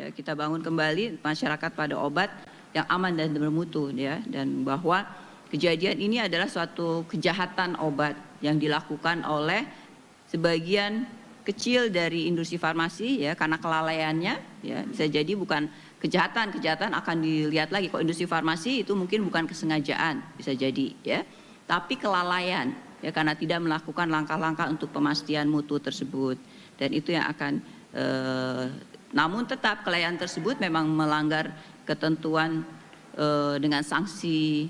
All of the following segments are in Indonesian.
ya, kita bangun kembali masyarakat pada obat yang aman dan bermutu ya, dan bahwa kejadian ini adalah suatu kejahatan obat yang dilakukan oleh sebagian kecil dari industri farmasi ya, karena kelalaiannya ya, bisa jadi bukan kejahatan akan dilihat lagi. Kalau industri farmasi itu mungkin bukan kesengajaan, bisa jadi ya, tapi kelalaian ya, karena tidak melakukan langkah-langkah untuk pemastian mutu tersebut, dan itu yang akan namun tetap kelalaian tersebut memang melanggar ketentuan dengan sanksi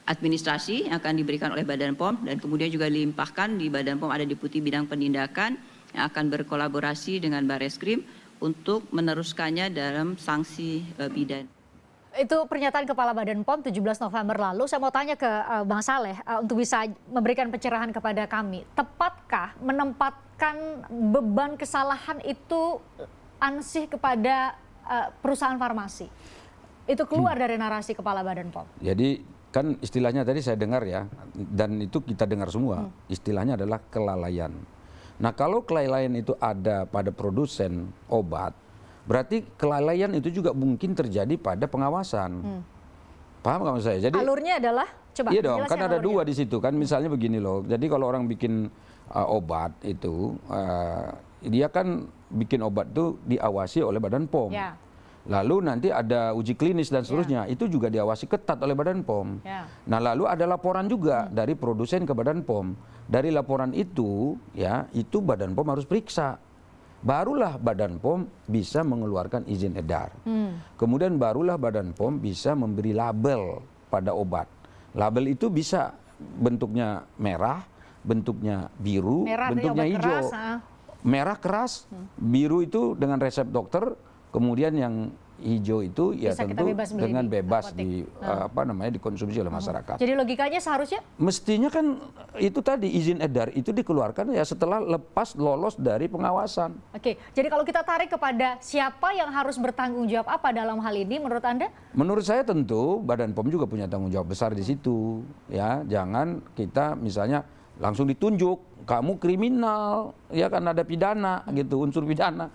administrasi yang akan diberikan oleh Badan POM, dan kemudian juga dilimpahkan di Badan POM ada Deputi Bidang Penindakan yang akan berkolaborasi dengan Bareskrim untuk meneruskannya dalam sanksi pidana. Itu pernyataan Kepala Badan POM 17 November lalu. Saya mau tanya ke Bang Saleh untuk bisa memberikan pencerahan kepada kami. Tepatkah menempatkan beban kesalahan itu ansih kepada perusahaan farmasi? Itu keluar dari narasi Kepala Badan POM. Jadi kan istilahnya tadi saya dengar ya, dan itu kita dengar semua, istilahnya adalah kelalaian. Nah kalau kelalaian itu ada pada produsen obat, berarti kelalaian itu juga mungkin terjadi pada pengawasan. Paham nggak maksud saya? Jadi alurnya adalah, coba iya dong, kan ada alurnya. dua di situ kan. Misalnya begini loh, jadi kalau orang bikin obat itu, dia kan bikin obat itu diawasi oleh Badan POM. Ya. Lalu nanti ada uji klinis dan seterusnya, itu juga diawasi ketat oleh Badan POM. Ya. Nah lalu ada laporan juga dari produsen ke Badan POM. Dari laporan itu, ya itu Badan POM harus periksa. Barulah Badan POM bisa mengeluarkan izin edar. Kemudian barulah Badan POM bisa memberi label pada obat. Label itu bisa bentuknya merah, bentuknya biru, Merah bentuknya obat hijau. keras, Merah keras, biru itu dengan resep dokter. Kemudian yang hijau itu ya Bisa kita tentu bebas beli dengan di bebas apotek. dikonsumsi oleh masyarakat. Jadi logikanya seharusnya Mestinya kan itu tadi izin edar itu dikeluarkan ya setelah lolos dari pengawasan. oke. Jadi kalau kita tarik kepada siapa yang harus bertanggung jawab apa dalam hal ini menurut Anda? Menurut saya tentu Badan POM juga punya tanggung jawab besar di situ. Ya, jangan kita misalnya langsung ditunjuk kamu kriminal, ya kan ada pidana gitu, unsur pidana.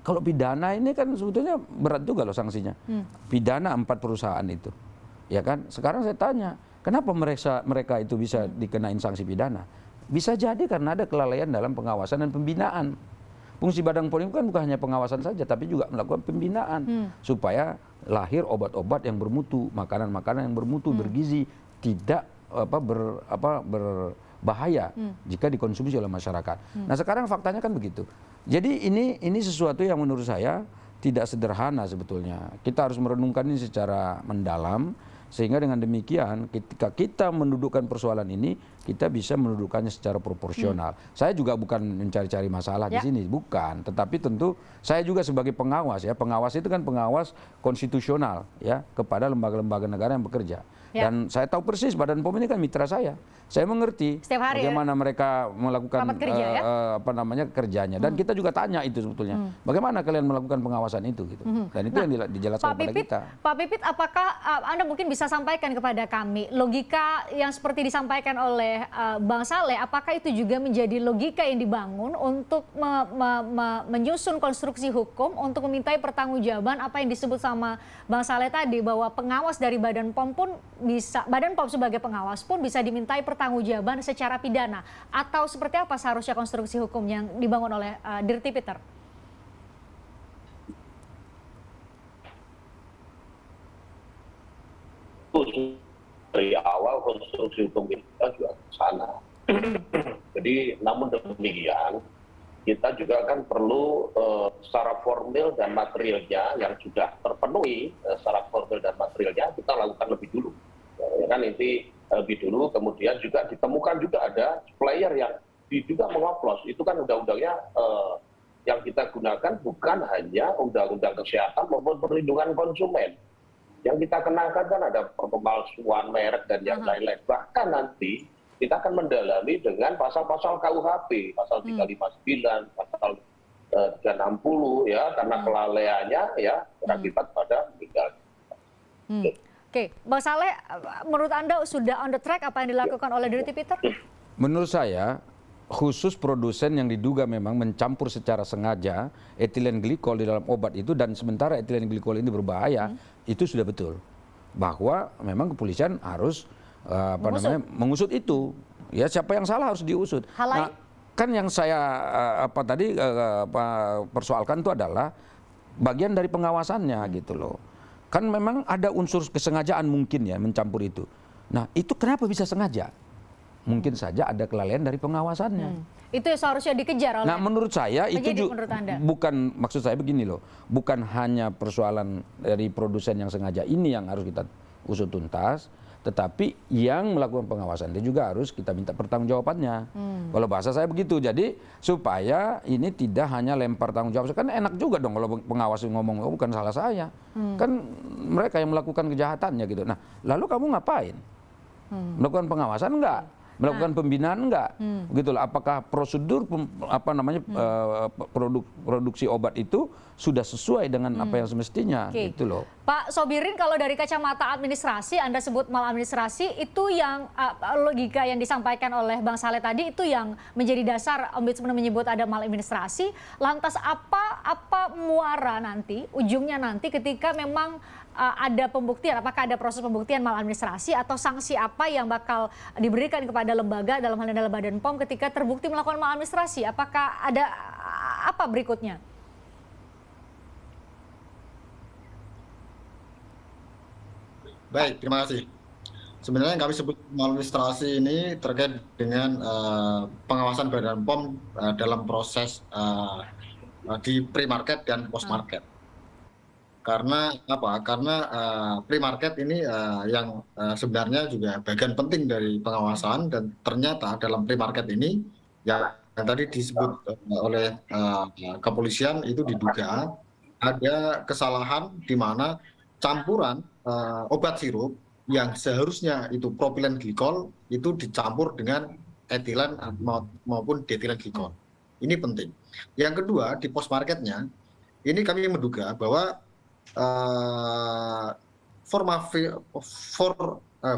Kalau pidana ini kan sebetulnya berat juga loh sanksinya. Pidana 4 perusahaan itu. Ya kan? Sekarang saya tanya, kenapa mereka itu bisa dikenain sanksi pidana? Bisa jadi karena ada kelalaian dalam pengawasan dan pembinaan. Fungsi Badan POM kan bukan hanya pengawasan saja, tapi juga melakukan pembinaan supaya lahir obat-obat yang bermutu, makanan-makanan yang bermutu, bergizi, tidak berbahaya jika dikonsumsi oleh masyarakat. Nah sekarang faktanya kan begitu. Jadi ini sesuatu yang menurut saya tidak sederhana sebetulnya. Kita harus merenungkan ini secara mendalam, sehingga dengan demikian ketika kita mendudukkan persoalan ini, kita bisa mendudukkannya secara proporsional. Saya juga bukan mencari-cari masalah di sini, bukan. Tetapi tentu saya juga sebagai pengawas ya, pengawas itu kan pengawas konstitusional ya kepada lembaga-lembaga negara yang bekerja. Dan saya tahu persis Badan POM ini kan mitra saya. Saya mengerti bagaimana mereka melakukan kerjanya, dan kita juga tanya itu sebetulnya. Bagaimana kalian melakukan pengawasan itu gitu. Dan itu yang dijelaskan kepada kita. Pak Pipit, apakah Anda mungkin bisa sampaikan kepada kami logika yang seperti disampaikan oleh Bang Saleh, apakah itu juga menjadi logika yang dibangun untuk menyusun konstruksi hukum untuk memintai pertanggungjawaban apa yang disebut sama Bang Saleh tadi, bahwa pengawas dari Badan POM pun bisa, Badan POM sebagai pengawas pun bisa dimintai pertanggungjawaban secara pidana, atau seperti apa seharusnya konstruksi hukum yang dibangun oleh Dirti Peter? Dari awal konstruksi hukum kita juga ke sana. Jadi namun demikian kita juga kan perlu secara formil dan materialnya yang sudah terpenuhi, secara formil dan materialnya kita lakukan lebih dulu. Ya kan, ini lebih dulu, kemudian juga ditemukan juga ada player yang juga mengoplos. Itu kan undang-undangnya yang kita gunakan bukan hanya undang-undang kesehatan maupun perlindungan konsumen. Yang kita kenakan kan ada pemalsuan merek dan yang lain-lain. Bahkan nanti kita akan mendalami dengan pasal-pasal KUHP, pasal 359, pasal 360 ya, karena kelalaiannya ya berakibat pada meninggal. Oke, Bang Saleh, menurut Anda sudah on the track apa yang dilakukan oleh Dirti Peter? Menurut saya khusus produsen yang diduga memang mencampur secara sengaja etilen glikol di dalam obat itu, dan sementara etilen glikol ini berbahaya, itu sudah betul. Bahwa memang kepolisian harus mengusut itu. Ya, siapa yang salah harus diusut. Hal lain? Nah, kan yang saya persoalkan itu adalah bagian dari pengawasannya gitu loh. Kan memang ada unsur kesengajaan mungkin ya mencampur itu. Nah, itu kenapa bisa sengaja? Mungkin saja ada kelalaian dari pengawasannya. Itu seharusnya dikejar oleh. Nah, menurut saya itu menurut Anda? bukan, maksud saya begini loh, bukan hanya persoalan dari produsen yang sengaja ini yang harus kita usut tuntas, tetapi yang melakukan pengawasan itu juga harus kita minta pertanggungjawabannya. Kalau bahasa saya begitu, jadi supaya ini tidak hanya lempar tanggung jawab. Kan enak juga dong kalau pengawas ngomong, oh bukan salah saya, kan mereka yang melakukan kejahatannya gitu. Nah, lalu kamu ngapain? Melakukan pengawasan enggak? Melakukan pembinaan enggak? Gitu loh. Apakah prosedur produksi obat itu sudah sesuai dengan apa yang semestinya? Gitu loh. Pak Sobirin, kalau dari kacamata administrasi, Anda sebut maladministrasi, itu yang logika yang disampaikan oleh Bang Saleh tadi itu yang menjadi dasar Ombudsman menyebut ada maladministrasi. Lantas apa muara nanti, ujungnya nanti ketika memang ada pembuktian, apakah ada proses pembuktian maladministrasi atau sanksi apa yang bakal diberikan kepada lembaga, dalam hal ini adalah Badan POM, ketika terbukti melakukan maladministrasi? Apakah ada apa berikutnya? Baik, terima kasih. Sebenarnya yang kami sebut maladministrasi ini terkait dengan pengawasan Badan POM dalam proses di pre-market dan post-market. Karena apa? Karena pre-market ini yang sebenarnya juga bagian penting dari pengawasan, dan ternyata dalam pre-market ini yang tadi disebut oleh kepolisian itu diduga ada kesalahan di mana campuran obat sirup yang seharusnya itu propilen glikol itu dicampur dengan etilen maupun detilen glikol. Ini penting. Yang kedua, di post-marketnya ini kami menduga bahwa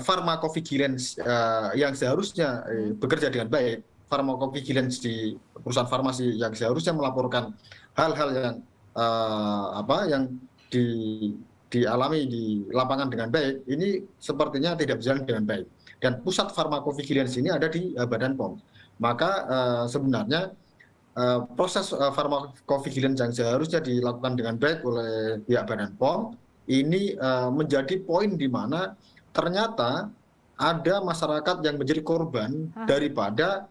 pharmacovigilance yang seharusnya bekerja dengan baik, pharmacovigilance di perusahaan farmasi yang seharusnya melaporkan hal-hal yang yang dialami di lapangan dengan baik, ini sepertinya tidak berjalan dengan baik. Dan pusat pharmacovigilance ini ada di Badan POM. Maka sebenarnya proses pharmacovigilance yang seharusnya dilakukan dengan baik oleh pihak Badan POM ini menjadi poin di mana ternyata ada masyarakat yang menjadi korban daripada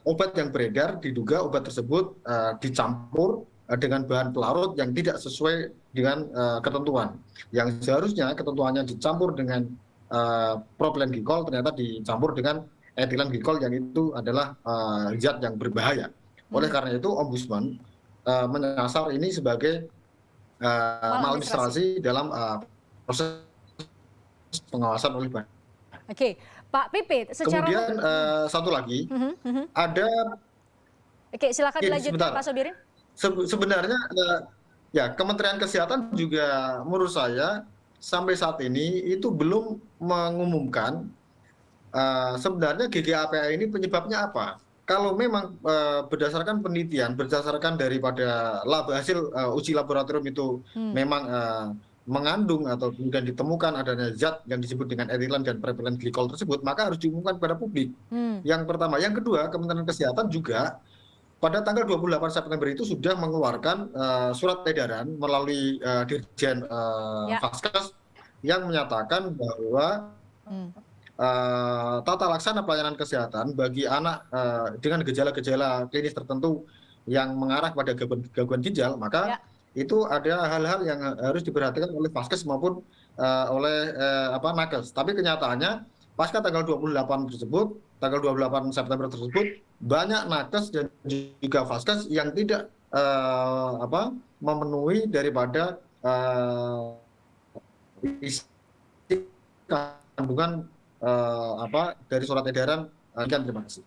obat yang beredar, diduga obat tersebut dicampur dengan bahan pelarut yang tidak sesuai dengan ketentuan. Yang seharusnya ketentuannya dicampur dengan propilen glikol, ternyata dicampur dengan etilen glikol yang itu adalah zat yang berbahaya. Oleh karena itu Ombudsman menyasar ini sebagai maladministrasi dalam proses pengawasan oleh Badan. Oke, Pak Pipit, secara kemudian satu lagi ada. Oke, silakan dilanjutkan Pak Sobirin. Sebenarnya ya Kementerian Kesehatan juga menurut saya sampai saat ini itu belum mengumumkan sebenarnya GGAPA ini penyebabnya apa. Kalau memang berdasarkan penelitian, berdasarkan daripada hasil uji laboratorium itu memang mengandung atau kemudian ditemukan adanya zat yang disebut dengan etilen dan propilen glikol tersebut, maka harus diumumkan kepada publik. Yang pertama. Yang kedua, Kementerian Kesehatan juga pada tanggal 28 September itu sudah mengeluarkan surat edaran melalui Dirjen Vaskes yang menyatakan bahwa tata laksana pelayanan kesehatan bagi anak dengan gejala-gejala klinis tertentu yang mengarah pada gangguan ginjal, maka itu ada hal-hal yang harus diperhatikan oleh Vaskes maupun oleh Nakes. Tapi kenyataannya pasca tanggal 28 tersebut, tanggal 28 September tersebut, banyak Nakes dan juga Vaskes yang tidak memenuhi daripada isi kandungan dari surat edaran. Terima kasih.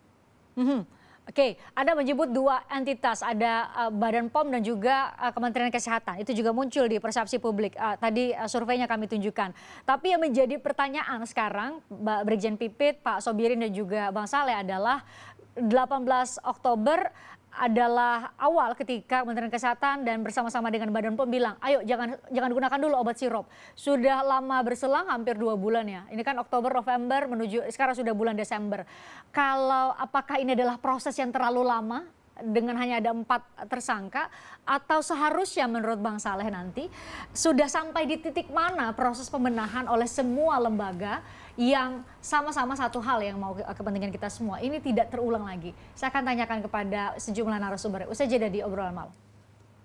Oke, Anda menyebut dua entitas, ada Badan POM dan juga Kementerian Kesehatan. Itu juga muncul di persepsi publik. Tadi surveinya kami tunjukkan. Tapi yang menjadi pertanyaan sekarang, Mbak Brigjen Pipit, Pak Sobirin dan juga Bang Saleh adalah 18 Oktober adalah awal ketika Kementerian Kesehatan dan bersama-sama dengan Badan POM bilang, ayo jangan gunakan dulu obat sirup. Sudah lama berselang, hampir 2 bulan ya. Ini kan Oktober, November, menuju sekarang sudah bulan Desember. Apakah ini adalah proses yang terlalu lama dengan hanya ada 4 tersangka, atau seharusnya menurut Bang Saleh nanti sudah sampai di titik mana proses pembenahan oleh semua lembaga yang sama-sama satu hal yang mau kepentingan kita semua ini tidak terulang lagi. Saya akan tanyakan kepada sejumlah narasumber usai jeda di obrolan malam.